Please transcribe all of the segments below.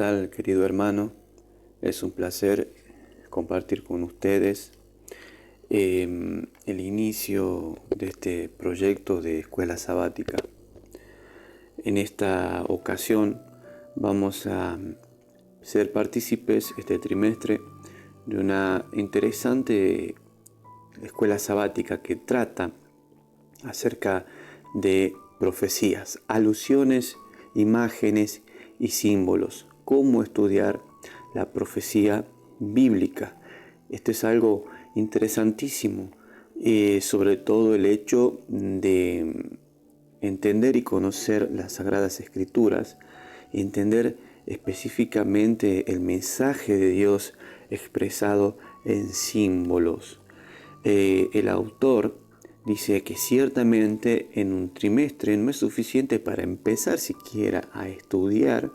tal, querido hermano? Es un placer compartir con ustedes el inicio de este proyecto de escuela sabática. En esta ocasión vamos a ser partícipes este trimestre de una interesante escuela sabática que trata acerca de profecías, alusiones, imágenes y símbolos. Cómo estudiar la profecía bíblica. Esto es algo interesantísimo, sobre todo el hecho de entender y conocer las Sagradas Escrituras, entender específicamente el mensaje de Dios expresado en símbolos. El autor dice que ciertamente en un trimestre no es suficiente para empezar siquiera a estudiar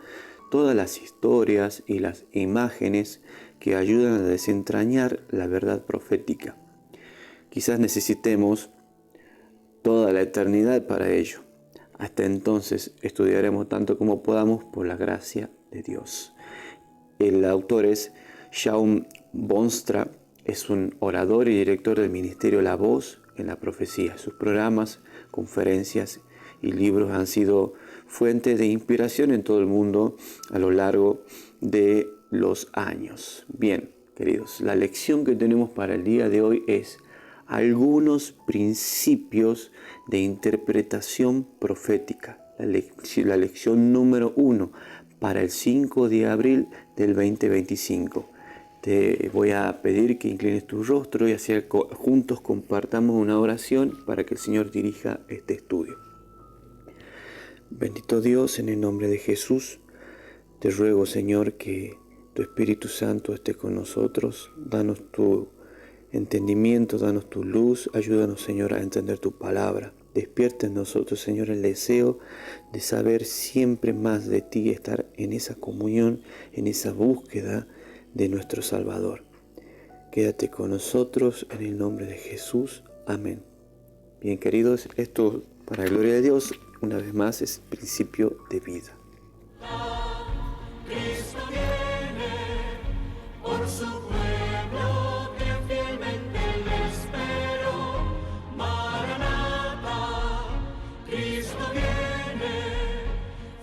todas las historias y las imágenes que ayudan a desentrañar la verdad profética. Quizás necesitemos toda la eternidad para ello. Hasta entonces estudiaremos tanto como podamos por la gracia de Dios. El autor es Shaun Boonstra, es un orador y director del ministerio La Voz en la Profecía. Sus programas, conferencias y libros han sido fuente de inspiración en todo el mundo a lo largo de los años. Bien, queridos, la lección que tenemos para el día de hoy es algunos principios de interpretación profética. La lección número 1 para el 5 de abril del 2025. Te voy a pedir que inclines tu rostro y así juntos compartamos una oración para que el Señor dirija este estudio. Bendito Dios, en el nombre de Jesús, te ruego, Señor, que tu Espíritu Santo esté con nosotros. Danos tu entendimiento, danos tu luz. Ayúdanos, Señor, a entender tu palabra. Despierta en nosotros, Señor, el deseo de saber siempre más de ti, estar en esa comunión, en esa búsqueda de nuestro Salvador. Quédate con nosotros en el nombre de Jesús. Amén. Bien, queridos, esto para la gloria de Dios, una vez más, es principio de vida. Cristo viene por su pueblo que fielmente le esperó. Maranata, Cristo viene,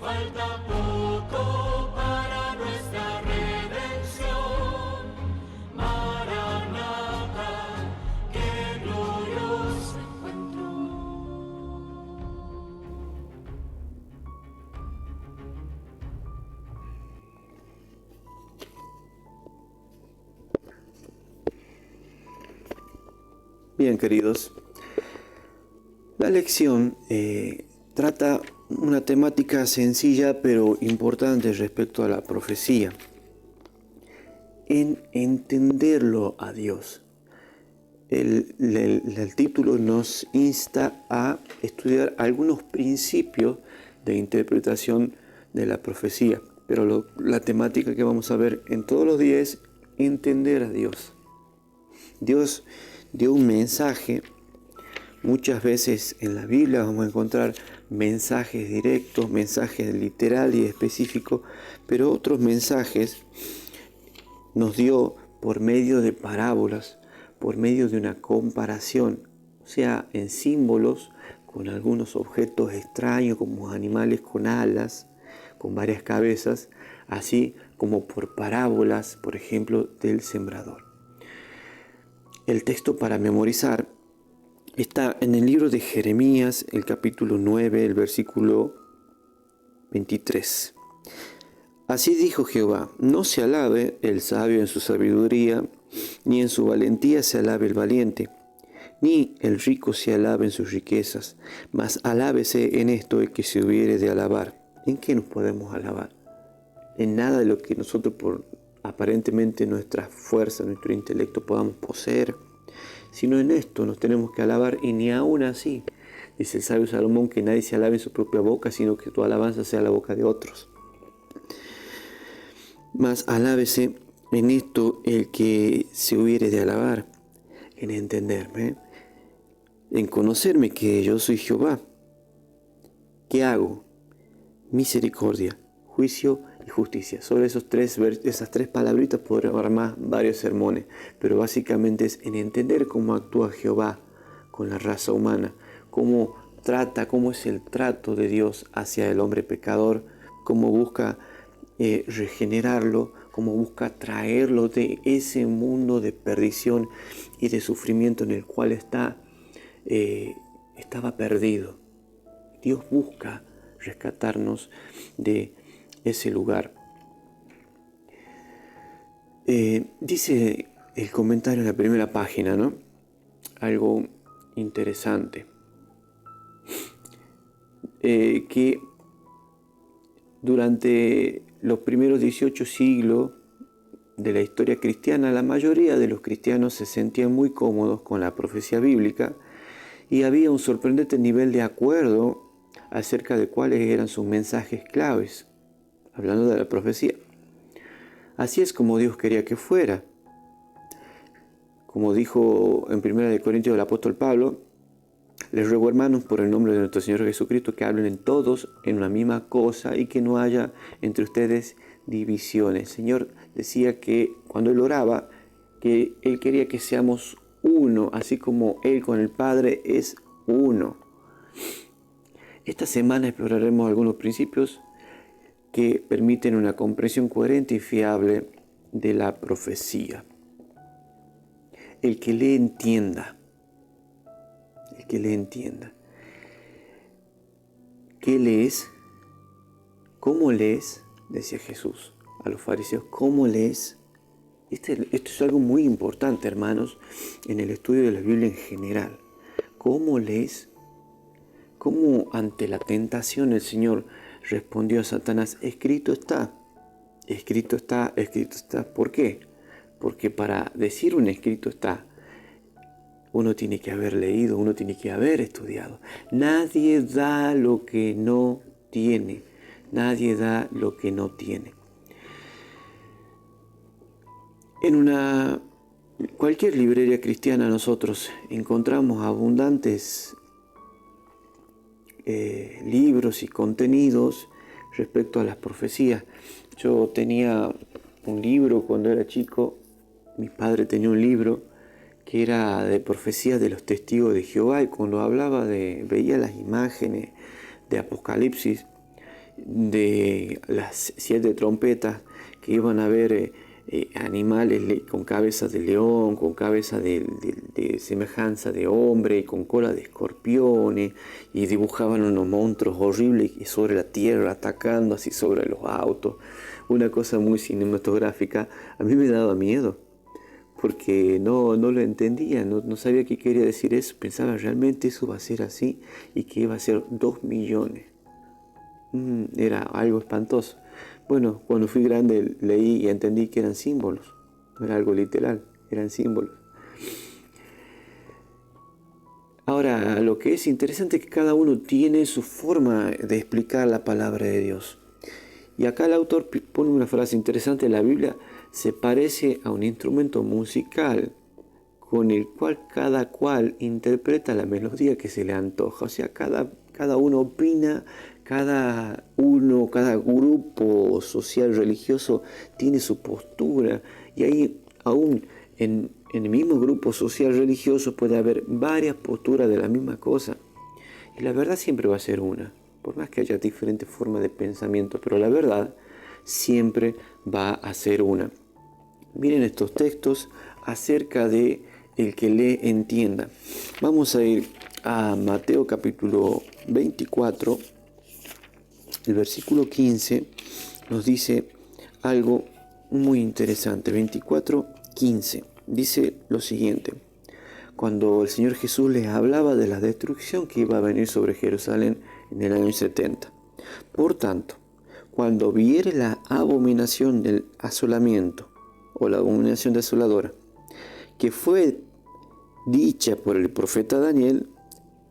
falta poco para nuestra redención. Maranata, qué glorioso encuentro. Bien, queridos, la lección trata una temática sencilla pero importante respecto a la profecía, en entenderlo a Dios. El título nos insta a estudiar algunos principios de interpretación de la profecía, pero la temática que vamos a ver en todos los días es entender a Dios. Dios dio un mensaje. Muchas veces en la Biblia vamos a encontrar mensajes directos, mensajes literal y específicos, pero otros mensajes nos dio por medio de parábolas, por medio de una comparación, o sea, en símbolos con algunos objetos extraños como animales con alas, con varias cabezas, así como por parábolas, por ejemplo, del sembrador. El texto para memorizar está en el libro de Jeremías, el capítulo 9, el versículo 23. Así dijo Jehová: no se alabe el sabio en su sabiduría, ni en su valentía se alabe el valiente, ni el rico se alabe en sus riquezas, mas alábese en esto el que se hubiere de alabar. ¿En qué nos podemos alabar? En nada de lo que nosotros por aparentemente nuestra fuerza, nuestro intelecto podamos poseer, sino en esto nos tenemos que alabar. Y ni aún así, dice el sabio Salomón, que nadie se alabe en su propia boca, sino que tu alabanza sea la boca de otros. Mas alábese en esto el que se hubiere de alabar, en entenderme, en conocerme que yo soy Jehová. ¿Qué hago? Misericordia, juicio y justicia. Sobre esas tres palabritas podremos armar varios sermones, pero básicamente es en entender cómo actúa Jehová con la raza humana, cómo es el trato de Dios hacia el hombre pecador, cómo busca regenerarlo, cómo busca traerlo de ese mundo de perdición y de sufrimiento en el cual estaba perdido. Dios busca rescatarnos de ese lugar. Dice el comentario en la primera página, ¿no? Algo interesante. Que durante los primeros 18 siglos de la historia cristiana, la mayoría de los cristianos se sentían muy cómodos con la profecía bíblica y había un sorprendente nivel de acuerdo acerca de cuáles eran sus mensajes claves, hablando de la profecía. Así es como Dios quería que fuera. Como dijo en 1 Corintios el apóstol Pablo, les ruego, hermanos, por el nombre de nuestro Señor Jesucristo, que hablen todos en una misma cosa y que no haya entre ustedes divisiones. El Señor decía que cuando Él oraba, que Él quería que seamos uno, así como Él con el Padre es uno. Esta semana exploraremos algunos principios que permiten una comprensión coherente y fiable de la profecía. El que le entienda. El que le entienda. ¿Qué lees? ¿Cómo lees? Decía Jesús a los fariseos. ¿Cómo lees? Esto es algo muy importante, hermanos, en el estudio de la Biblia en general. ¿Cómo lees? ¿Cómo ante la tentación el Señor respondió a Satanás? Escrito está. Escrito está, escrito está. ¿Por qué? Porque para decir un escrito está, uno tiene que haber leído, uno tiene que haber estudiado. Nadie da lo que no tiene. Nadie da lo que no tiene. En cualquier librería cristiana nosotros encontramos abundantes libros y contenidos respecto a las profecías. Yo tenía un libro cuando era chico, mi padre tenía un libro que era de profecías de los testigos de Jehová, y cuando veía las imágenes de Apocalipsis, de las 7 trompetas, que iban a ver animales con cabeza de león, con cabeza de semejanza de hombre, y con cola de escorpiones, y dibujaban unos monstruos horribles sobre la tierra, atacando así sobre los autos, una cosa muy cinematográfica. A mí me daba miedo, porque no lo entendía, no sabía qué quería decir eso. Pensaba, realmente eso va a ser así, y que iba a ser 2 millones. Era algo espantoso. Bueno, cuando fui grande leí y entendí que eran símbolos, no era algo literal, eran símbolos. Ahora, lo que es interesante es que cada uno tiene su forma de explicar la palabra de Dios. Y acá el autor pone una frase interesante: la Biblia se parece a un instrumento musical con el cual cada cual interpreta la melodía que se le antoja. O sea, cada uno opina, cada grupo social religioso tiene su postura, y ahí aún en el mismo grupo social religioso puede haber varias posturas de la misma cosa, y la verdad siempre va a ser una, por más que haya diferentes formas de pensamiento, pero la verdad siempre va a ser una. Miren estos textos acerca de el que le entienda. Vamos a ir a Mateo capítulo 24, el versículo 15 nos dice algo muy interesante. 24:15 dice lo siguiente: cuando el Señor Jesús les hablaba de la destrucción que iba a venir sobre Jerusalén en el año 70. Por tanto, cuando viere la abominación del asolamiento, o la abominación desoladora, que fue dicha por el profeta Daniel,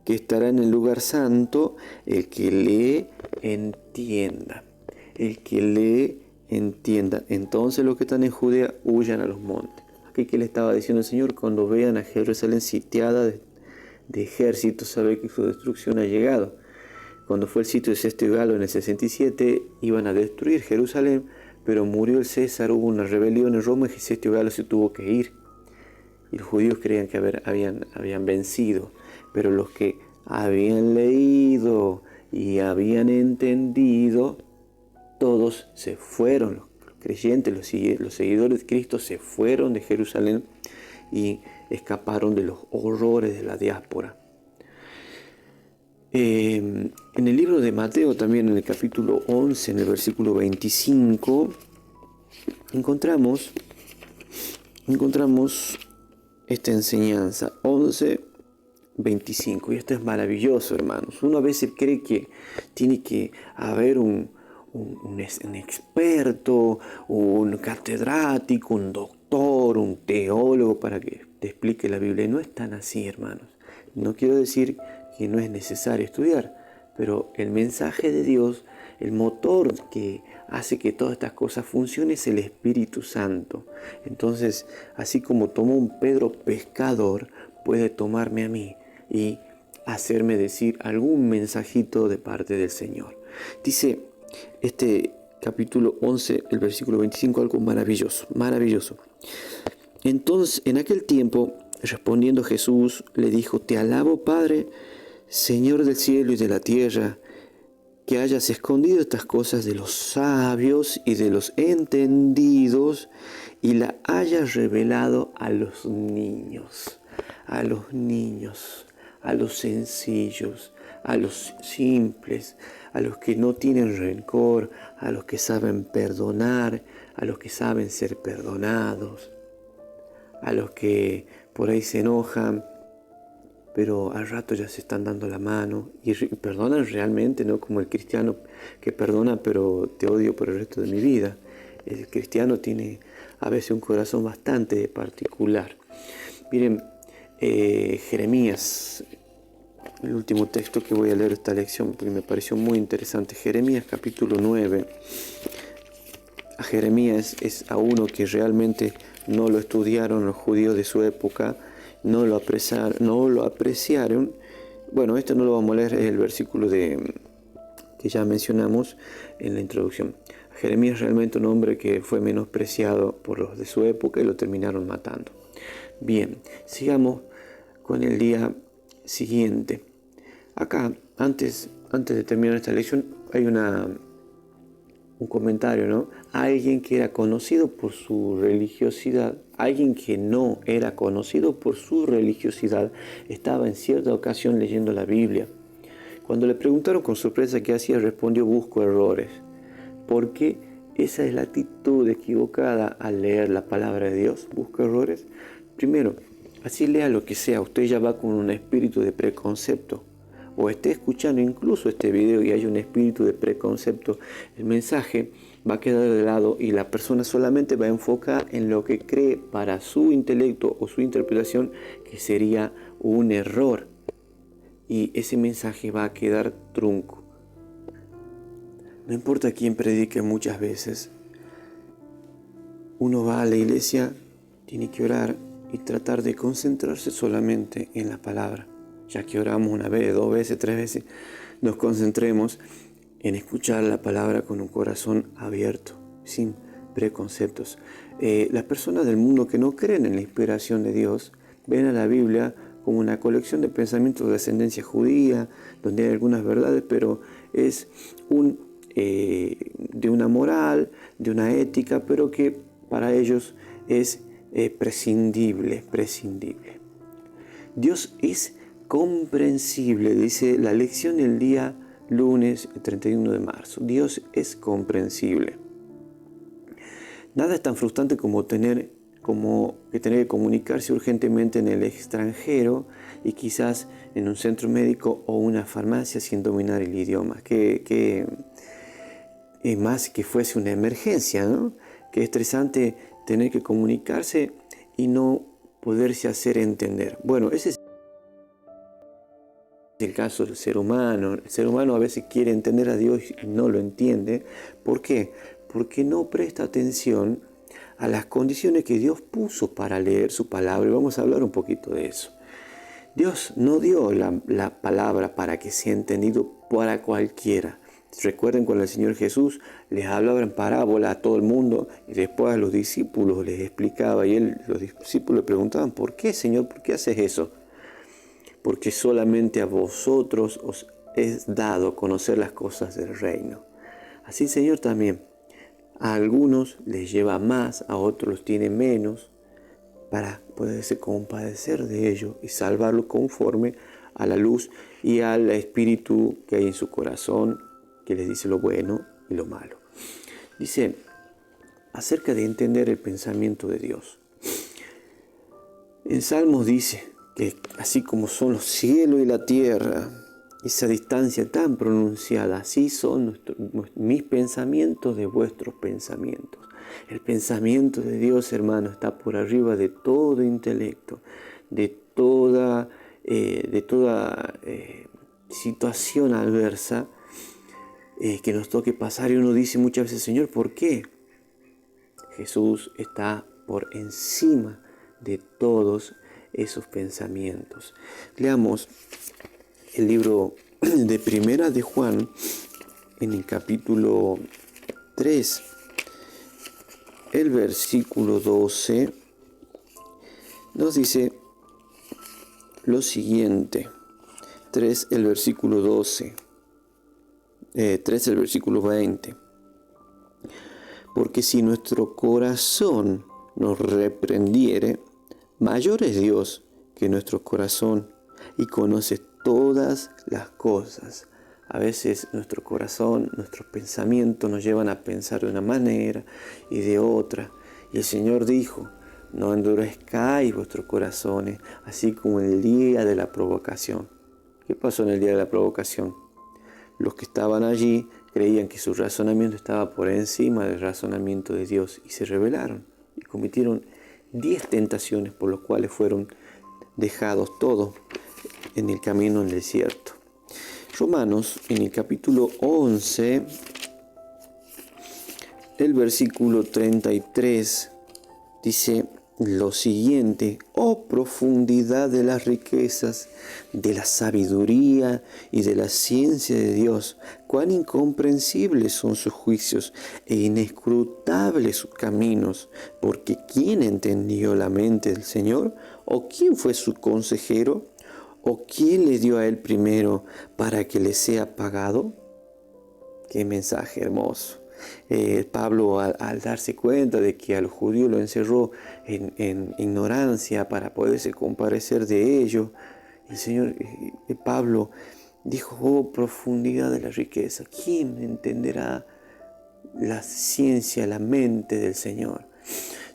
que estará en el lugar santo, el que le entienda. El que le entienda. Entonces los que están en Judea huyan a los montes. Aquí que le estaba diciendo el Señor: cuando vean a Jerusalén sitiada de ejércitos, sabe que su destrucción ha llegado. cuando fue el sitio de Sestio y Galo en el 67, iban a destruir Jerusalén, pero murió el César, hubo una rebelión en Roma y Sestio y Galo se tuvo que ir. Y los judíos creían que habían vencido, pero los que habían leído y habían entendido, todos se fueron, los creyentes, los seguidores de Cristo se fueron de Jerusalén y escaparon de los horrores de la diáspora. En el libro de Mateo, también en el capítulo 11, en el versículo 25, encontramos esta enseñanza, 11, 25, y esto es maravilloso, hermanos. Uno a veces cree que tiene que haber un experto, un catedrático, un doctor, un teólogo para que te explique la Biblia. No es tan así, hermanos. No quiero decir que no es necesario estudiar, pero el mensaje de Dios, el motor que hace que todas estas cosas funcionen es el Espíritu Santo. Entonces, así como tomó un Pedro pescador, puede tomarme a mí y hacerme decir algún mensajito de parte del Señor. Dice este capítulo 11, el versículo 25, algo maravilloso, maravilloso. Entonces, en aquel tiempo, respondiendo Jesús, le dijo: Te alabo, Padre, Señor del cielo y de la tierra, que hayas escondido estas cosas de los sabios y de los entendidos y la hayas revelado a los niños, a los sencillos, a los simples, a los que no tienen rencor, a los que saben perdonar, a los que saben ser perdonados, a los que por ahí se enojan, pero al rato ya se están dando la mano y perdonan realmente, no como el cristiano que perdona pero te odio por el resto de mi vida. El cristiano tiene a veces un corazón bastante particular. Miren, Jeremías, el último texto que voy a leer esta lección porque me pareció muy interesante. Jeremías capítulo 9. A Jeremías es a uno que realmente no lo estudiaron los judíos de su época, no lo apreciaron. Bueno, esto no lo vamos a leer, es el versículo que ya mencionamos en la introducción. Jeremías es realmente un hombre que fue menospreciado por los de su época y lo terminaron matando. Bien, sigamos con el día siguiente. Acá, antes de terminar esta lección, hay un comentario, ¿no? Alguien que era conocido por su religiosidad, alguien que no era conocido por su religiosidad, estaba en cierta ocasión leyendo la Biblia. Cuando le preguntaron con sorpresa qué hacía, respondió: busco errores. Porque esa es la actitud equivocada al leer la palabra de Dios. Busco errores. Primero, así lea lo que sea, usted ya va con un espíritu de preconcepto. O esté escuchando incluso este video y hay un espíritu de preconcepto, el mensaje va a quedar de lado y la persona solamente va a enfocar en lo que cree para su intelecto o su interpretación que sería un error. Y ese mensaje va a quedar trunco. No importa quién predique, muchas veces uno va a la iglesia, tiene que orar y tratar de concentrarse solamente en la palabra. Ya que oramos una vez, 2 veces, 3 veces, nos concentremos en escuchar la palabra con un corazón abierto, sin preconceptos. Las personas del mundo que no creen en la inspiración de Dios ven a la Biblia como una colección de pensamientos de ascendencia judía, donde hay algunas verdades, pero es de una moral, de una ética, pero que para ellos es prescindible. Dios es comprensible, dice la lección del día lunes 31 de marzo. Dios es comprensible. Nada es tan frustrante como tener que comunicarse urgentemente en el extranjero y quizás en un centro médico o una farmacia sin dominar el idioma. Que más que fuese una emergencia, ¿no? Qué estresante tener que comunicarse y no poderse hacer entender. Bueno, ese es el caso del ser humano. El ser humano a veces quiere entender a Dios y no lo entiende. ¿Por qué? Porque no presta atención a las condiciones que Dios puso para leer su palabra. Y vamos a hablar un poquito de eso. Dios no dio la palabra para que sea entendido para cualquiera. Recuerden cuando el Señor Jesús les hablaba en parábola a todo el mundo y después a los discípulos les explicaba y los discípulos le preguntaban, ¿por qué, Señor? ¿Por qué haces eso? Porque solamente a vosotros os es dado conocer las cosas del reino. Así el Señor también. A algunos les lleva más, a otros los tiene menos, para poderse compadecer de ellos y salvarlos conforme a la luz y al espíritu que hay en su corazón, que les dice lo bueno y lo malo. Dice, acerca de entender el pensamiento de Dios. En Salmos dice que así como son los cielos y la tierra, esa distancia tan pronunciada, así son mis pensamientos de vuestros pensamientos. El pensamiento de Dios, hermano, está por arriba de todo intelecto, de toda situación adversa que nos toque pasar. Y uno dice muchas veces, Señor, ¿por qué? Jesús está por encima de todos esos pensamientos. Leamos el libro de Primera de Juan en el capítulo 3. El versículo 12 nos dice lo siguiente. 3, el versículo 12. 3, el versículo 20. Porque si nuestro corazón nos reprendiere, mayor es Dios que nuestro corazón y conoce todas las cosas. A veces nuestro corazón, nuestros pensamientos nos llevan a pensar de una manera y de otra. Y el Señor dijo, no endurezcáis vuestros corazones, así como en el día de la provocación. ¿Qué pasó en el día de la provocación? Los que estaban allí creían que su razonamiento estaba por encima del razonamiento de Dios y se rebelaron y cometieron 10 tentaciones por las cuales fueron dejados todos en el camino en el desierto. Romanos, en el capítulo 11, el versículo 33, dice lo siguiente: oh profundidad de las riquezas, de la sabiduría y de la ciencia de Dios, cuán incomprensibles son sus juicios e inescrutables sus caminos, porque ¿quién entendió la mente del Señor? ¿O quién fue su consejero? ¿O quién le dio a él primero para que le sea pagado? Qué mensaje hermoso. Pablo al darse cuenta de que a los judíos lo encerró en ignorancia para poderse compadecer de ellos, el Señor Pablo dijo, oh profundidad de la riqueza, ¿quién entenderá la ciencia, la mente del Señor?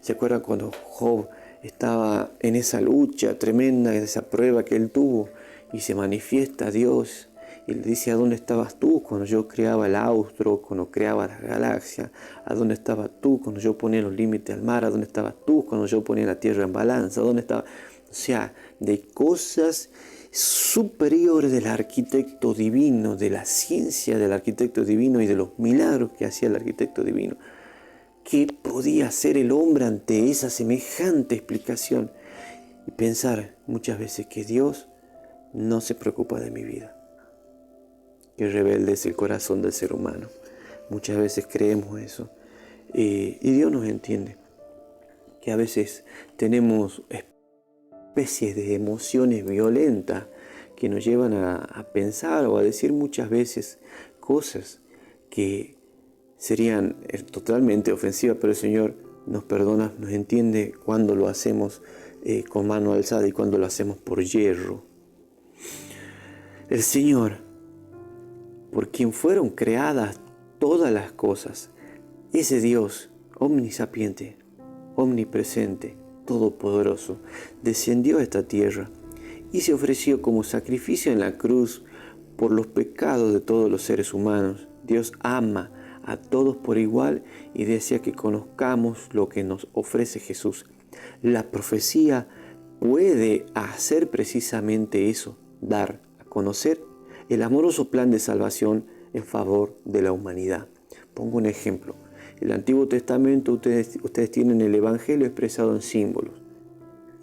¿Se acuerdan cuando Job estaba en esa lucha tremenda, en esa prueba que él tuvo, y se manifiesta Dios y le dice, ¿a dónde estabas tú cuando yo creaba el austro, cuando creaba la galaxia? ¿A dónde estabas tú cuando yo ponía los límites al mar? ¿A dónde estabas tú cuando yo ponía la tierra en balanza? ¿A dónde estaba? O sea, de cosas superiores del arquitecto divino, de la ciencia del arquitecto divino y de los milagros que hacía el arquitecto divino. ¿Qué podía hacer el hombre ante esa semejante explicación? Y pensar muchas veces que Dios no se preocupa de mi vida. Qué rebelde es el corazón del ser humano. Muchas veces creemos eso. Y Dios nos entiende. Que a veces tenemos especies de emociones violentas que nos llevan a pensar o a decir muchas veces cosas que serían totalmente ofensivas, pero el Señor nos perdona, nos entiende cuando lo hacemos con mano alzada y cuando lo hacemos por hierro. El Señor, por quien fueron creadas todas las cosas, ese Dios omnisapiente, omnipresente, todopoderoso, descendió a esta tierra y se ofreció como sacrificio en la cruz por los pecados de todos los seres humanos. Dios ama a todos por igual y desea que conozcamos lo que nos ofrece Jesús. La profecía puede hacer precisamente eso, dar a conocer el amoroso plan de salvación en favor de la humanidad. Pongo un ejemplo. En el Antiguo Testamento ustedes tienen el Evangelio expresado en símbolos.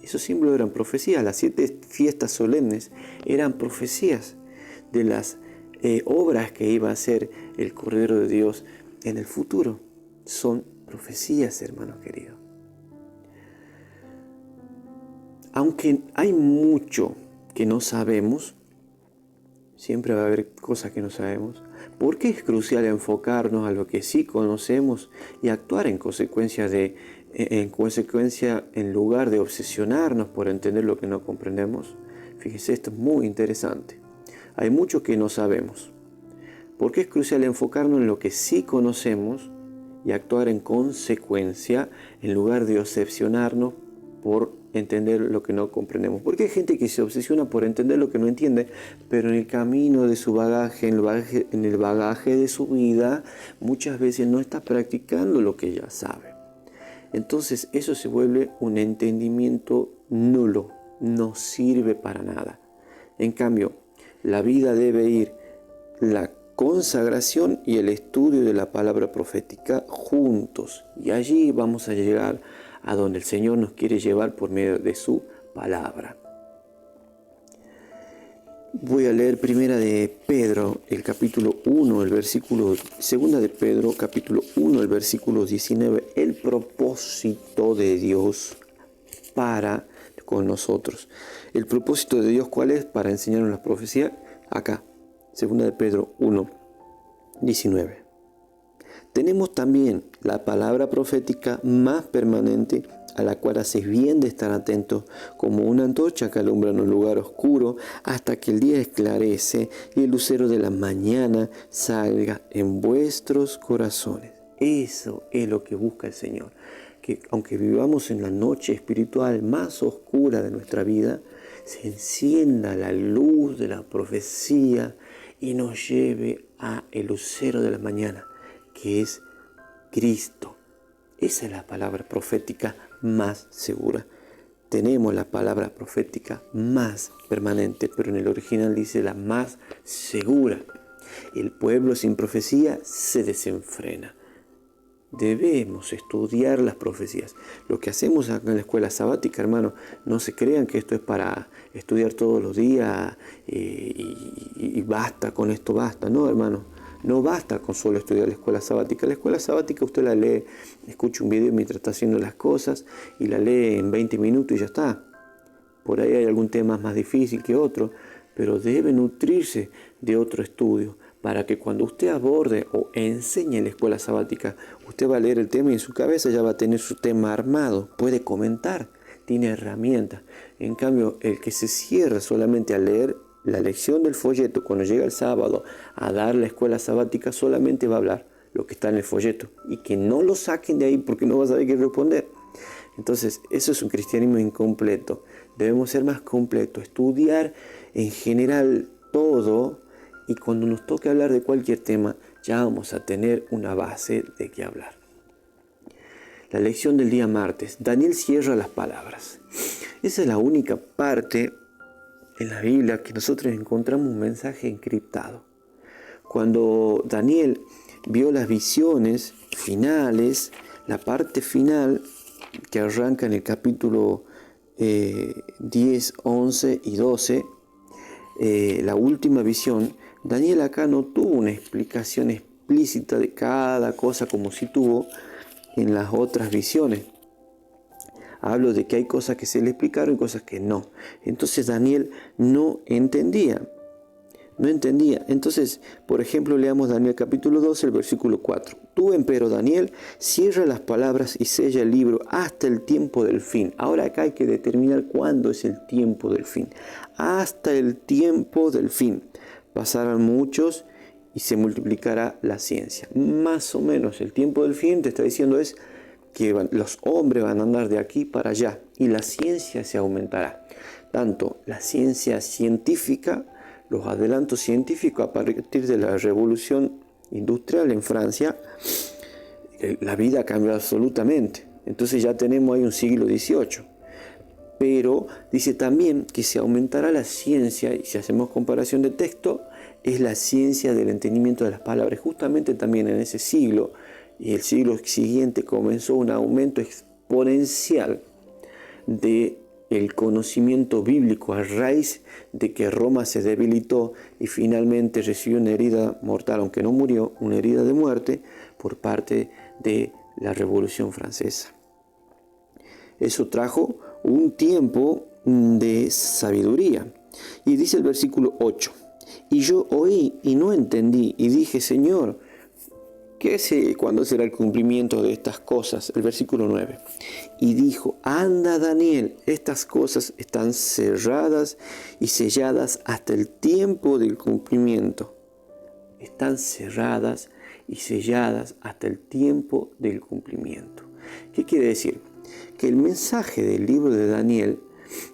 Esos símbolos eran profecías. Las 7 fiestas solemnes eran profecías de las obras que iba a hacer el Cordero de Dios en el futuro. Son profecías, hermanos queridos. Aunque hay mucho que no sabemos, siempre va a haber cosas que no sabemos. ¿Por qué es crucial enfocarnos a lo que sí conocemos y actuar en consecuencia en lugar de obsesionarnos por entender lo que no comprendemos? Fíjese, esto es muy interesante. Hay mucho que no sabemos. ¿Por qué es crucial enfocarnos en lo que sí conocemos y actuar en consecuencia en lugar de obsesionarnos por entender lo que no comprendemos? Porque hay gente que se obsesiona por entender lo que no entiende, pero en el camino de su bagaje, en el bagaje de su vida, muchas veces no está practicando lo que ya sabe. Entonces eso se vuelve un entendimiento nulo, no sirve para nada. En cambio, la vida debe ir la consagración y el estudio de la palabra profética juntos. Y allí vamos a llegar a donde el Señor nos quiere llevar por medio de su palabra. Voy a leer primera de Pedro, el capítulo 1, el versículo, segunda de Pedro, capítulo 1, el versículo 19, el propósito de Dios para con nosotros. El propósito de Dios, ¿cuál es? Para enseñarnos la profecía. Acá, segunda de Pedro 1, 19. Tenemos también la palabra profética más permanente, a la cual haces bien de estar atentos, como una antorcha que alumbra en un lugar oscuro, hasta que el día esclarece y el lucero de la mañana salga en vuestros corazones. Eso es lo que busca el Señor. Que aunque vivamos en la noche espiritual más oscura de nuestra vida, se encienda la luz de la profecía y nos lleve a el lucero de la mañana, que es Cristo. Esa es la palabra profética más segura. Tenemos la palabra profética más permanente, pero en el original dice la más segura. El pueblo sin profecía se desenfrena. Debemos estudiar las profecías. Lo que hacemos acá en la escuela sabática, hermano, no se crean que esto es para estudiar todos los días y basta, con esto basta. No, hermano, no basta con solo estudiar la escuela sabática. La escuela sabática usted la lee, escucha un video mientras está haciendo las cosas y la lee en 20 minutos y ya está. Por ahí hay algún tema más difícil que otro, pero debe nutrirse de otro estudio, para que cuando usted aborde o enseñe en la escuela sabática, usted va a leer el tema y en su cabeza ya va a tener su tema armado, puede comentar, tiene herramientas. En cambio, el que se cierra solamente a leer la lección del folleto, cuando llega el sábado a dar la escuela sabática, solamente va a hablar lo que está en el folleto y que no lo saquen de ahí porque no va a saber qué responder. Entonces, eso es un cristianismo incompleto. Debemos ser más completos, estudiar en general todo. Y cuando nos toque hablar de cualquier tema, ya vamos a tener una base de qué hablar. La lección del día martes. Daniel cierra las palabras. Esa es la única parte en la Biblia que nosotros encontramos un mensaje encriptado. Cuando Daniel vio las visiones finales, la parte final que arranca en el capítulo 10, 11 y 12, la última visión, Daniel acá no tuvo una explicación explícita de cada cosa como si tuvo en las otras visiones. Hablo de que hay cosas que se le explicaron y cosas que no. Entonces Daniel no entendía. Entonces, por ejemplo, leamos Daniel capítulo 12, el versículo 4. Tú, empero, Daniel, cierra las palabras y sella el libro hasta el tiempo del fin. Ahora acá hay que determinar cuándo es el tiempo del fin. Hasta el tiempo del fin. Pasarán muchos y se multiplicará la ciencia. Más o menos el tiempo del fin te está diciendo es que los hombres van a andar de aquí para allá y la ciencia se aumentará. Tanto la ciencia científica, los adelantos científicos a partir de la revolución industrial en Francia, la vida cambió absolutamente. Entonces ya tenemos ahí un siglo XVIII. Pero dice también que se aumentará la ciencia, y si hacemos comparación de texto, es la ciencia del entendimiento de las palabras. Justamente también en ese siglo y el siglo siguiente comenzó un aumento exponencial de el conocimiento bíblico a raíz de que Roma se debilitó y finalmente recibió una herida mortal, aunque no murió, una herida de muerte por parte de la Revolución Francesa. Eso trajo un tiempo de sabiduría. Y dice el versículo 8, y yo oí y no entendí, y dije, Señor, ¿cuándo será el cumplimiento de estas cosas? El versículo 9. Y dijo, anda Daniel, estas cosas están cerradas y selladas hasta el tiempo del cumplimiento. Están cerradas y selladas hasta el tiempo del cumplimiento. ¿Qué quiere decir? Que el mensaje del libro de Daniel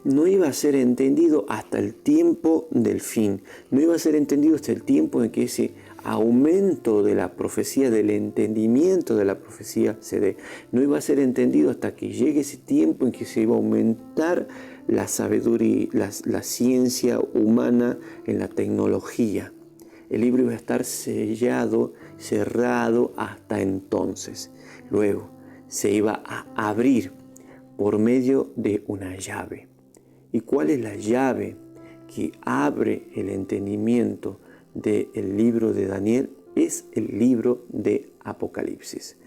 no iba a ser entendido hasta el tiempo del fin. No iba a ser entendido hasta el tiempo en que ese aumento de la profecía, del entendimiento de la profecía se dé. No iba a ser entendido hasta que llegue ese tiempo en que se iba a aumentar la sabiduría, la ciencia humana en la tecnología. El libro iba a estar sellado, cerrado hasta entonces. Luego se iba a abrir por medio de una llave. ¿Y cuál es la llave que abre el entendimiento del libro de Daniel? Es el libro de Apocalipsis.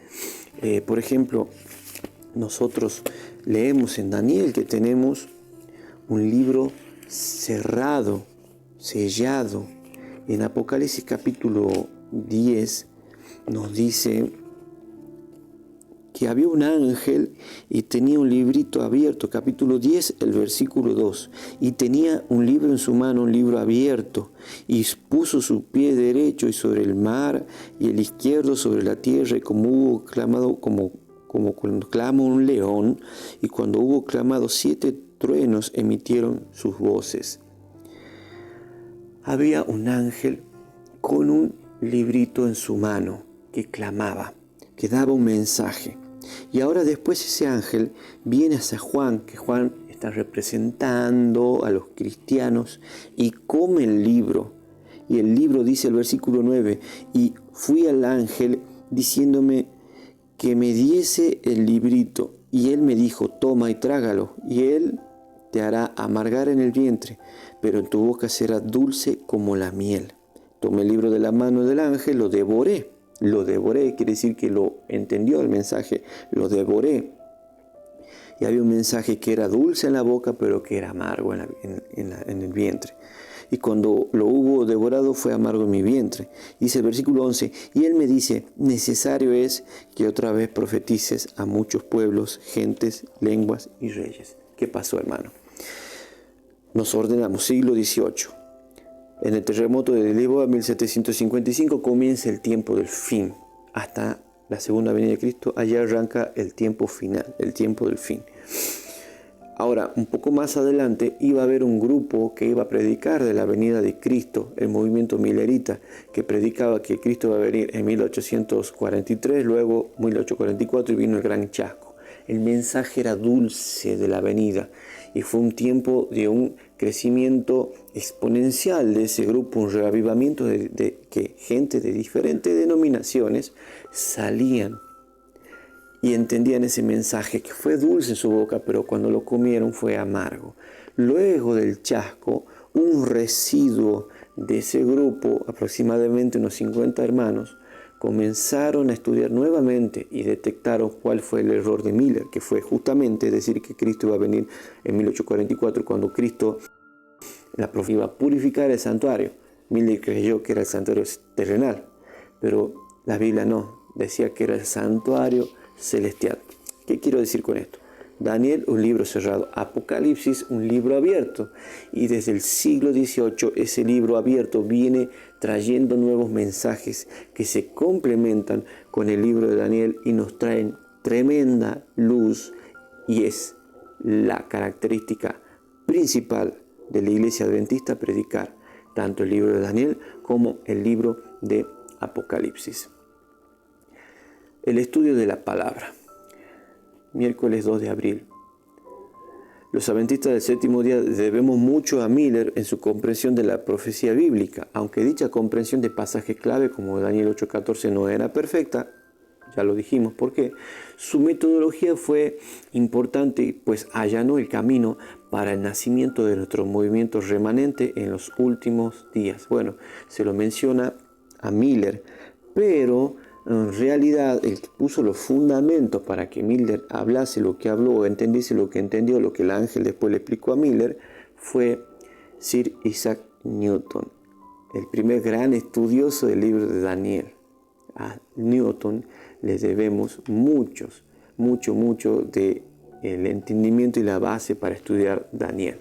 Por ejemplo, nosotros leemos en Daniel que tenemos un libro cerrado, sellado. En Apocalipsis capítulo 10 nos dice que había un ángel y tenía un librito abierto, capítulo 10, el versículo 2, y tenía un libro en su mano, un libro abierto, y puso su pie derecho y sobre el mar, y el izquierdo sobre la tierra, y como hubo clamado, como cuando clama un león, y cuando hubo clamado 7 truenos emitieron sus voces. Había un ángel con un librito en su mano que clamaba, que daba un mensaje. Y ahora después ese ángel viene hacia Juan, que Juan está representando a los cristianos, y come el libro. Y el libro dice el versículo 9, y fui al ángel diciéndome que me diese el librito. Y él me dijo, toma y trágalo, y él te hará amargar en el vientre, pero en tu boca será dulce como la miel. Tomé el libro de la mano del ángel, lo devoré. Lo devoré, quiere decir que lo entendió el mensaje, lo devoré. Y había un mensaje que era dulce en la boca, pero que era amargo en el vientre. Y cuando lo hubo devorado fue amargo en mi vientre. Dice el versículo 11, y él me dice, necesario es que otra vez profetices a muchos pueblos, gentes, lenguas y reyes. ¿Qué pasó, hermano? Nos ordenamos, siglo XVIII. En el terremoto de Lisboa, 1755, comienza el tiempo del fin. Hasta la segunda venida de Cristo, allá arranca el tiempo final, el tiempo del fin. Ahora, un poco más adelante, iba a haber un grupo que iba a predicar de la venida de Cristo, el movimiento milerita, que predicaba que Cristo iba a venir en 1843, luego 1844 y vino el gran chasco. El mensaje era dulce de la venida y fue un tiempo de un crecimiento exponencial de ese grupo, un reavivamiento de que gente de diferentes denominaciones salían y entendían ese mensaje que fue dulce en su boca, pero cuando lo comieron fue amargo. Luego del chasco, un residuo de ese grupo, aproximadamente unos 50 hermanos, comenzaron a estudiar nuevamente y detectaron cuál fue el error de Miller, que fue justamente decir que Cristo iba a venir en 1844, cuando Cristo, la profecía, iba a purificar el santuario. Miller creyó que era el santuario terrenal, pero la Biblia no, decía que era el santuario celestial. ¿Qué quiero decir con esto? Daniel, un libro cerrado. Apocalipsis, un libro abierto. Y desde el siglo XVIII ese libro abierto viene trayendo nuevos mensajes que se complementan con el libro de Daniel y nos traen tremenda luz. Y es la característica principal de la iglesia adventista, predicar tanto el libro de Daniel como el libro de Apocalipsis. El estudio de la palabra. Miércoles 2 de abril. Los adventistas del séptimo día debemos mucho a Miller en su comprensión de la profecía bíblica. Aunque dicha comprensión de pasajes clave como Daniel 8:14 no era perfecta, ya lo dijimos, porque su metodología fue importante, pues allanó el camino para el nacimiento de nuestro movimiento remanente en los últimos días. Bueno, se lo menciona a Miller, pero en realidad el que puso los fundamentos para que Miller hablase lo que habló, o entendiese lo que entendió, lo que el ángel después le explicó a Miller, fue Sir Isaac Newton, el primer gran estudioso del libro de Daniel. A Newton le debemos mucho de el entendimiento y la base para estudiar Daniel.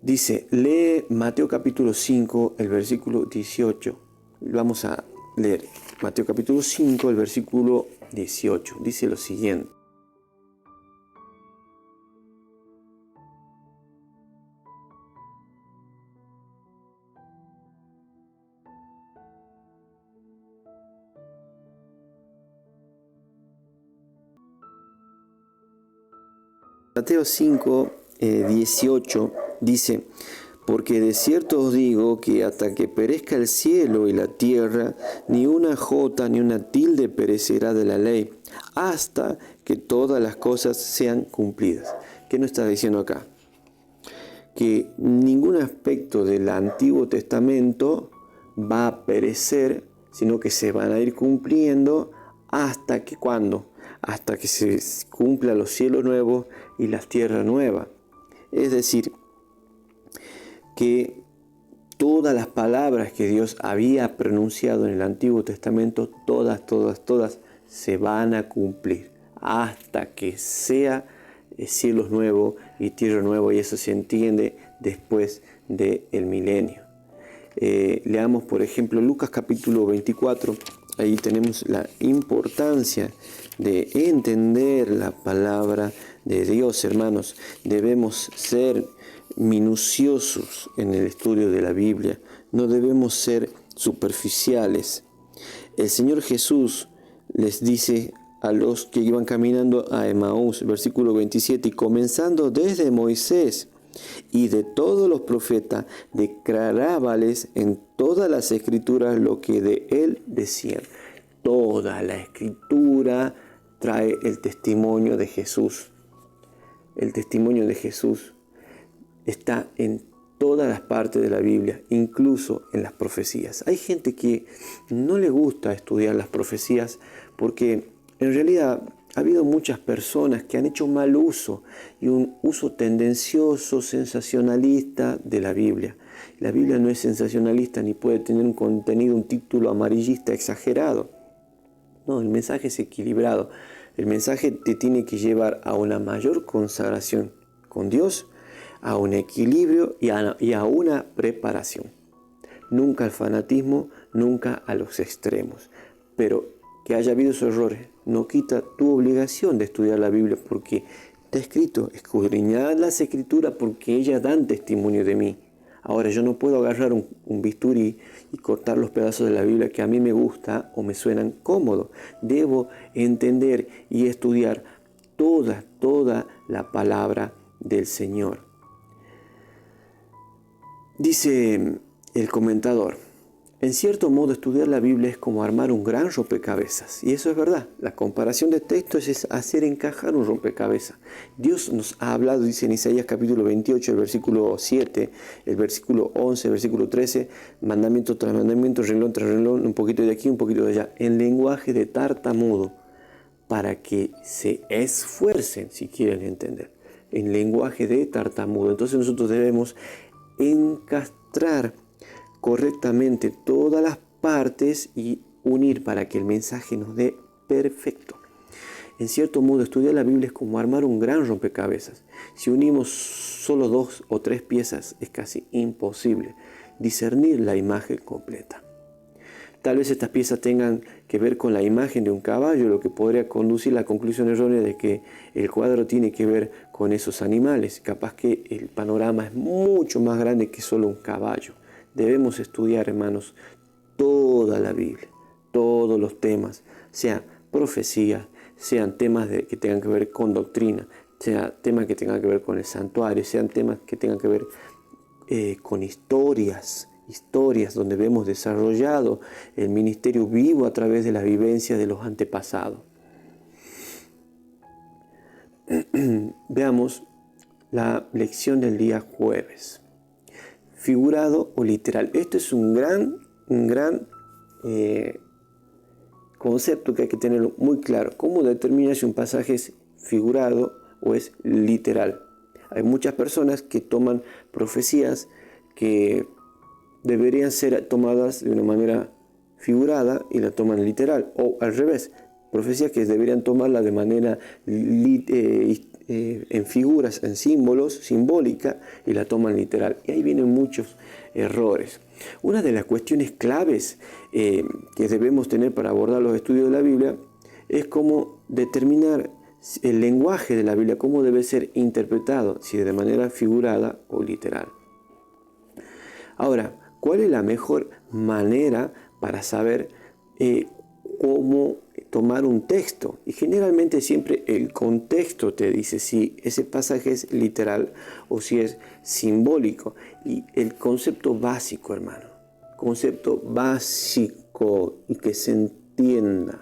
Dice, lee Mateo capítulo 5, el versículo 18. Vamos a leer Mateo capítulo 5, el versículo 18. Dice lo siguiente. Mateo 5, 18 dice, porque de cierto os digo que hasta que perezca el cielo y la tierra, ni una jota ni una tilde perecerá de la ley, hasta que todas las cosas sean cumplidas. ¿Qué nos está diciendo acá? Que ningún aspecto del Antiguo Testamento va a perecer, sino que se van a ir cumpliendo hasta que, ¿cuándo? Hasta que se cumpla los cielos nuevos y la tierra nueva. Es decir, que todas las palabras que Dios había pronunciado en el Antiguo Testamento, todas se van a cumplir hasta que sea cielos nuevos y tierra nueva, y eso se entiende después del milenio. Leamos por ejemplo Lucas capítulo 24. Ahí tenemos la importancia de entender la palabra de Dios, hermanos. Debemos ser minuciosos en el estudio de la Biblia. No debemos ser superficiales. El Señor Jesús les dice a los que iban caminando a Emaús, versículo 27, y comenzando desde Moisés y de todos los profetas, declarábales en todas las escrituras lo que de él decían. Toda la escritura trae el testimonio de Jesús. El testimonio de Jesús está en todas las partes de la Biblia, incluso en las profecías. Hay gente que no le gusta estudiar las profecías porque en realidad ha habido muchas personas que han hecho mal uso y un uso tendencioso, sensacionalista de la Biblia. La Biblia no es sensacionalista ni puede tener un contenido, un título amarillista exagerado. No, el mensaje es equilibrado. El mensaje te tiene que llevar a una mayor consagración con Dios, a un equilibrio y a una preparación. Nunca al fanatismo, nunca a los extremos. Pero que haya habido esos errores no quita tu obligación de estudiar la Biblia, porque está escrito, escudriñad las escrituras porque ellas dan testimonio de mí. Ahora yo no puedo agarrar un bisturí y cortar los pedazos de la Biblia que a mí me gusta o me suenan cómodos. Debo entender y estudiar toda la palabra del Señor. Dice el comentador, en cierto modo estudiar la Biblia es como armar un gran rompecabezas. Y eso es verdad. La comparación de textos es hacer encajar un rompecabezas. Dios nos ha hablado, dice en Isaías capítulo 28, el versículo 7, el versículo 11, el versículo 13, mandamiento tras mandamiento, renglón tras renglón, un poquito de aquí, un poquito de allá, en lenguaje de tartamudo, para que se esfuercen si quieren entender. En lenguaje de tartamudo. Entonces nosotros debemos encastrar correctamente todas las partes y unir para que el mensaje nos dé perfecto. En cierto modo, estudiar la Biblia es como armar un gran rompecabezas. Si unimos solo 2 o 3 piezas, es casi imposible discernir la imagen completa. Tal vez estas piezas tengan que ver con la imagen de un caballo, lo que podría conducir a la conclusión errónea de que el cuadro tiene que ver con esos animales. Capaz que el panorama es mucho más grande que solo un caballo. Debemos estudiar, hermanos, toda la Biblia, todos los temas, sean profecías, sean temas que tengan que ver con doctrina, sean temas que tengan que ver con el santuario, sean temas que tengan que ver con historias historias donde vemos desarrollado el ministerio vivo a través de las vivencias de los antepasados. Veamos la lección del día jueves. Figurado o literal. Esto es un gran concepto que hay que tenerlo muy claro. ¿Cómo determinar si un pasaje es figurado o es literal? Hay muchas personas que toman profecías que deberían ser tomadas de una manera figurada y la toman literal, o al revés, profecías que deberían tomarla de manera en figuras, en símbolos, simbólica, y la toman literal. Y ahí vienen muchos errores. Una de las cuestiones claves que debemos tener para abordar los estudios de la Biblia es cómo determinar el lenguaje de la Biblia, cómo debe ser interpretado, si de manera figurada o literal. Ahora, ¿cuál es la mejor manera para saber cómo tomar un texto? Y generalmente siempre el contexto te dice si ese pasaje es literal o si es simbólico. Y el concepto básico, hermano, concepto básico y que se entienda.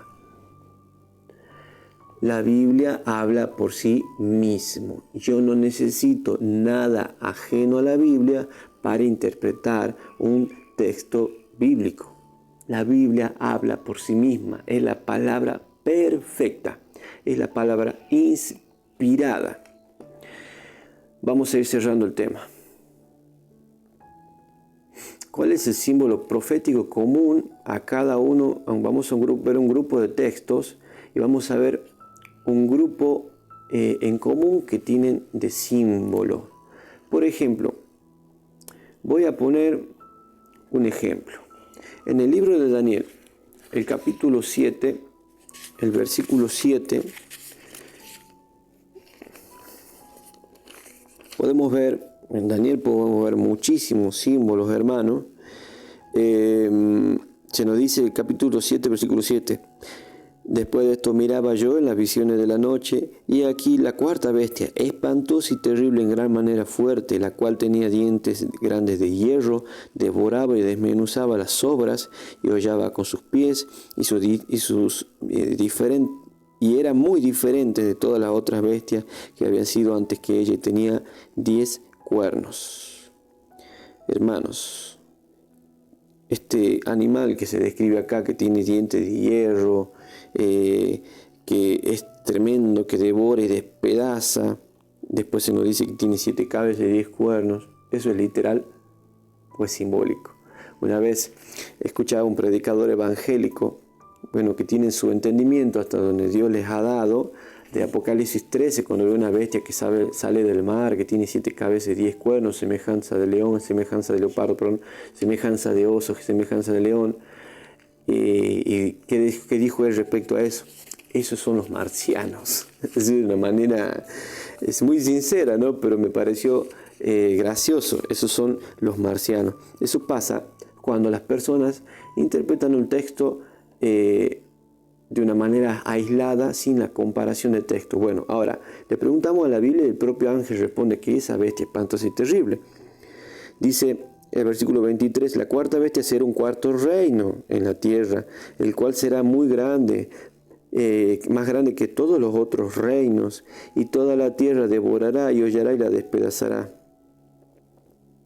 La Biblia habla por sí mismo. Yo no necesito nada ajeno a la Biblia para interpretar un texto bíblico. La Biblia habla por sí misma. Es la palabra perfecta. Es la palabra inspirada. Vamos a ir cerrando el tema. ¿Cuál es el símbolo profético común a cada uno? Vamos a ver un grupo de textos y vamos a ver un grupo en común que tienen de símbolo. Por ejemplo, voy a poner un ejemplo. En el libro de Daniel, el capítulo 7, el versículo 7, en Daniel podemos ver muchísimos símbolos, hermanos. Se nos dice el capítulo 7, versículo 7. Después de esto miraba yo en las visiones de la noche, y aquí la cuarta bestia, espantosa y terrible en gran manera fuerte, la cual tenía dientes grandes de hierro, devoraba y desmenuzaba las sobras, y hollaba con sus pies, y era muy diferente de todas las otras bestias que habían sido antes que ella, y tenía 10 cuernos. Hermanos, este animal que se describe acá, que tiene dientes de hierro, que es tremendo, que devora y despedaza, después se nos dice que tiene 7 cabezas y 10 cuernos, ¿eso es literal o es simbólico? Una vez escuchaba a un predicador evangélico, que tiene su entendimiento hasta donde Dios les ha dado, de Apocalipsis 13, cuando ve una bestia que sale del mar, que tiene 7 cabezas y 10 cuernos, semejanza de león, semejanza de leopardo, semejanza de oso, semejanza de león. ¿Y qué dijo él respecto a eso? Esos son los marcianos. Es decir, de una manera, es muy sincera, ¿no? Pero me pareció gracioso. Esos son los marcianos. Eso pasa cuando las personas interpretan un texto de una manera aislada, sin la comparación de texto. Bueno, ahora, le preguntamos a la Biblia y el propio ángel responde que esa bestia espantosa y terrible. Dice el versículo 23, la cuarta bestia será un cuarto reino en la tierra, el cual será muy grande, más grande que todos los otros reinos, y toda la tierra devorará y hollará y la despedazará.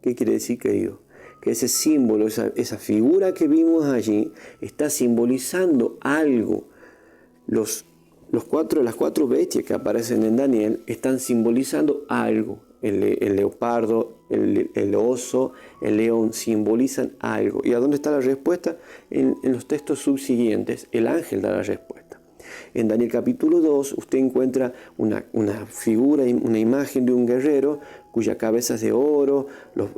¿Qué quiere decir, querido? Que ese símbolo, esa figura que vimos allí, está simbolizando algo. Las 4 bestias que aparecen en Daniel están simbolizando algo. El leopardo, el oso, el león simbolizan algo. ¿Y a dónde está la respuesta? En los textos subsiguientes, el ángel da la respuesta. En Daniel capítulo 2 usted encuentra una figura, una imagen de un guerrero cuya cabeza es de oro, los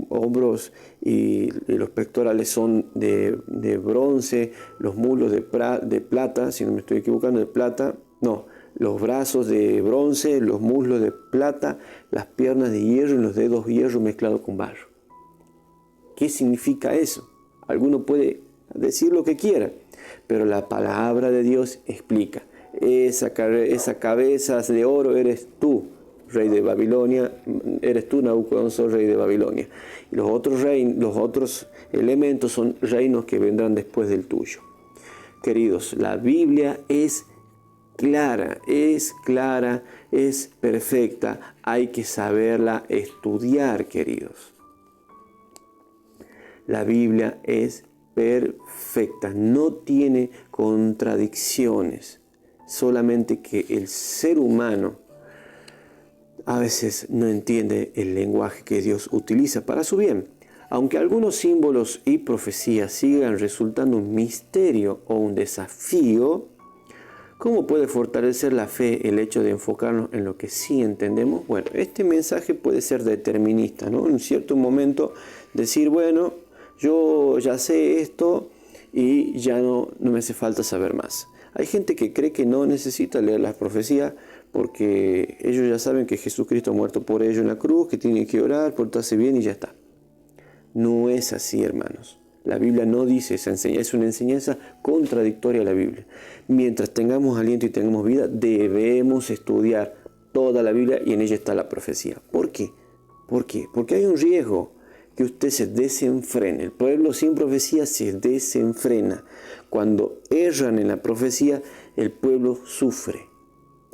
hombros y los pectorales son de bronce, los muslos de plata, si no me estoy equivocando, de plata, no, los brazos de bronce, los muslos de plata, las piernas de hierro y los dedos de hierro mezclados con barro. ¿Qué significa eso? Alguno puede decir lo que quiera, pero la palabra de Dios explica. Esa cabeza de oro eres tú. rey de Babilonia, eres tú, Nabucodonosor, rey de Babilonia. Y los otros elementos son reinos que vendrán después del tuyo. Queridos, la Biblia es clara, es perfecta. Hay que saberla estudiar, queridos. La Biblia es perfecta, no tiene contradicciones. Solamente que el ser humano a veces no entiende el lenguaje que Dios utiliza para su bien. Aunque algunos símbolos y profecías sigan resultando un misterio o un desafío, ¿cómo puede fortalecer la fe el hecho de enfocarnos en lo que sí entendemos? Bueno, este mensaje puede ser determinista, ¿no? En cierto momento decir, bueno, yo ya sé esto y ya no me hace falta saber más. Hay gente que cree que no necesita leer las profecías porque ellos ya saben que Jesucristo ha muerto por ellos en la cruz, que tienen que orar, portarse bien y ya está. No es así, hermanos. La Biblia no dice esa enseñanza, es una enseñanza contradictoria a la Biblia. Mientras tengamos aliento y tengamos vida, debemos estudiar toda la Biblia y en ella está la profecía. ¿Por qué? ¿Por qué? Porque hay un riesgo que usted se desenfrene. El pueblo sin profecía se desenfrena. Cuando erran en la profecía, el pueblo sufre.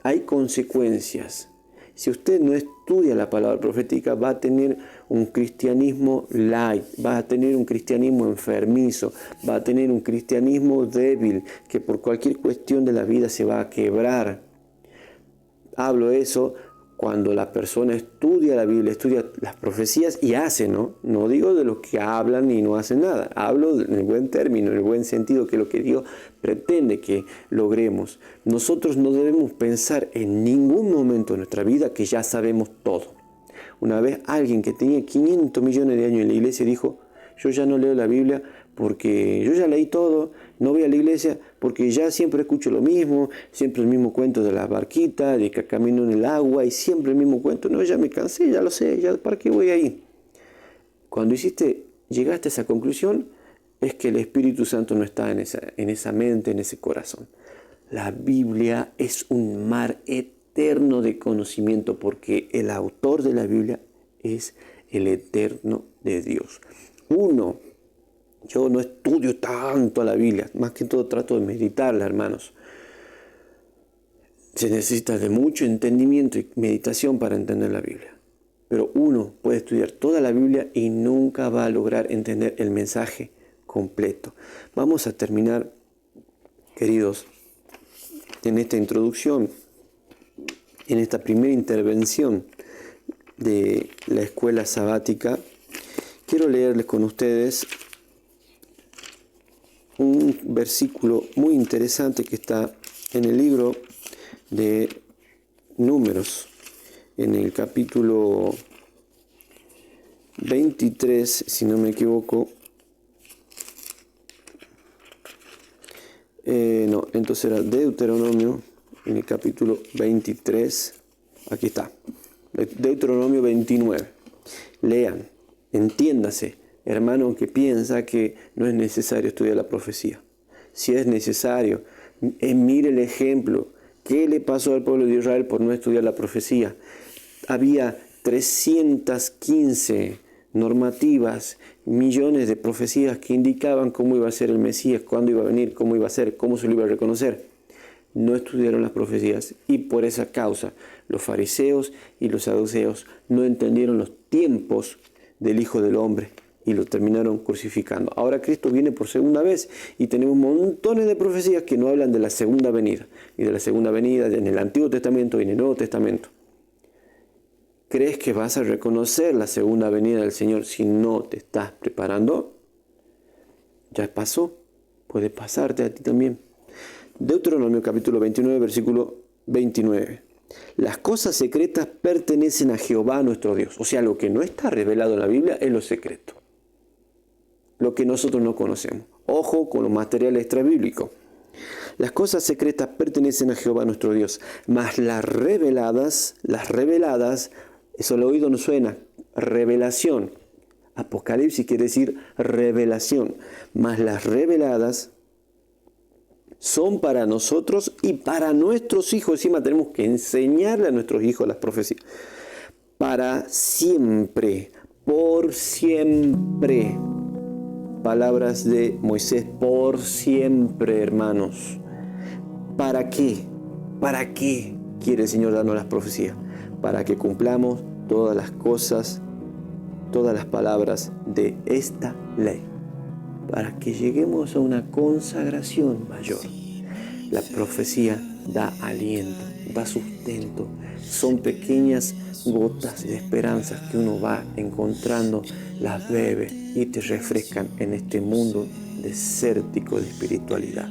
Hay consecuencias. Si usted no estudia la palabra profética, va a tener un cristianismo light, va a tener un cristianismo enfermizo, va a tener un cristianismo débil, que por cualquier cuestión de la vida se va a quebrar. Hablo eso cuando la persona estudia la Biblia, estudia las profecías y hace, ¿no? No digo de los que hablan y no hacen nada. Hablo en el buen término, en el buen sentido, que es lo que Dios pretende que logremos. Nosotros no debemos pensar en ningún momento de nuestra vida que ya sabemos todo. Una vez alguien que tenía 500 millones de años en la iglesia dijo, yo ya no leo la Biblia porque yo ya leí todo, no voy a la iglesia porque ya siempre escucho lo mismo, siempre el mismo cuento de la barquita, de que camino en el agua y siempre el mismo cuento. No, ya me cansé, ya lo sé, ya ¿para qué voy ahí? Cuando llegaste a esa conclusión, es que el Espíritu Santo no está en esa mente, en ese corazón. La Biblia es un mar eterno de conocimiento porque el autor de la Biblia es el eterno de Dios. Yo no estudio tanto la Biblia, más que todo trato de meditarla, hermanos. Se necesita de mucho entendimiento y meditación para entender la Biblia. Pero uno puede estudiar toda la Biblia y nunca va a lograr entender el mensaje completo. Vamos a terminar, queridos, en esta introducción, en esta primera intervención de la escuela sabática. Quiero leerles con ustedes un versículo muy interesante que está en el libro de Números, en el capítulo 23, si no me equivoco. Entonces era Deuteronomio, en el capítulo 23. Aquí está, Deuteronomio 29. Lean, entiéndase, hermano que piensa que no es necesario estudiar la profecía. Si es necesario, mire el ejemplo. ¿Qué le pasó al pueblo de Israel por no estudiar la profecía? Había 315 normativas, millones de profecías que indicaban cómo iba a ser el Mesías, cuándo iba a venir, cómo iba a ser, cómo se lo iba a reconocer. No estudiaron las profecías y por esa causa los fariseos y los saduceos no entendieron los tiempos del Hijo del Hombre y lo terminaron crucificando. Ahora Cristo viene por segunda vez y tenemos montones de profecías que no hablan de la segunda venida, y de la segunda venida en el Antiguo Testamento y en el Nuevo Testamento. ¿Crees que vas a reconocer la segunda venida del Señor si no te estás preparando? Ya pasó, puede pasarte a ti también. Deuteronomio capítulo 29, versículo 29. Las cosas secretas pertenecen a Jehová nuestro Dios. O sea, lo que no está revelado en la Biblia es lo secreto. Lo que nosotros no conocemos. Ojo con los materiales extrabíblicos. Las cosas secretas pertenecen a Jehová nuestro Dios. Mas las reveladas, eso al oído nos suena, revelación. Apocalipsis quiere decir revelación. Mas las reveladas son para nosotros y para nuestros hijos. Encima tenemos que enseñarle a nuestros hijos las profecías. Para siempre, por siempre. Palabras de Moisés, por siempre, hermanos. ¿Para qué? ¿Para qué quiere el Señor darnos las profecías? Para que cumplamos todas las cosas, todas las palabras de esta ley. Para que lleguemos a una consagración mayor. La profecía da aliento, da sustento. Son pequeñas gotas de esperanza que uno va encontrando, las bebe y te refrescan en este mundo desértico de espiritualidad.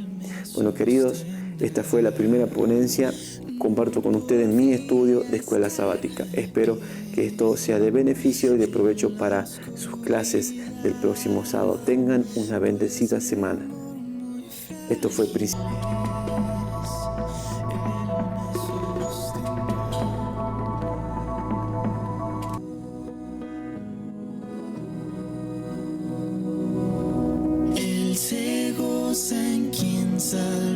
Bueno, queridos, esta fue la primera ponencia. Comparto con ustedes mi estudio de escuela sabática. Espero que esto sea de beneficio y de provecho para sus clases del próximo sábado. Tengan una bendecida semana. Esto fue Principio. Él se goza en quien salva.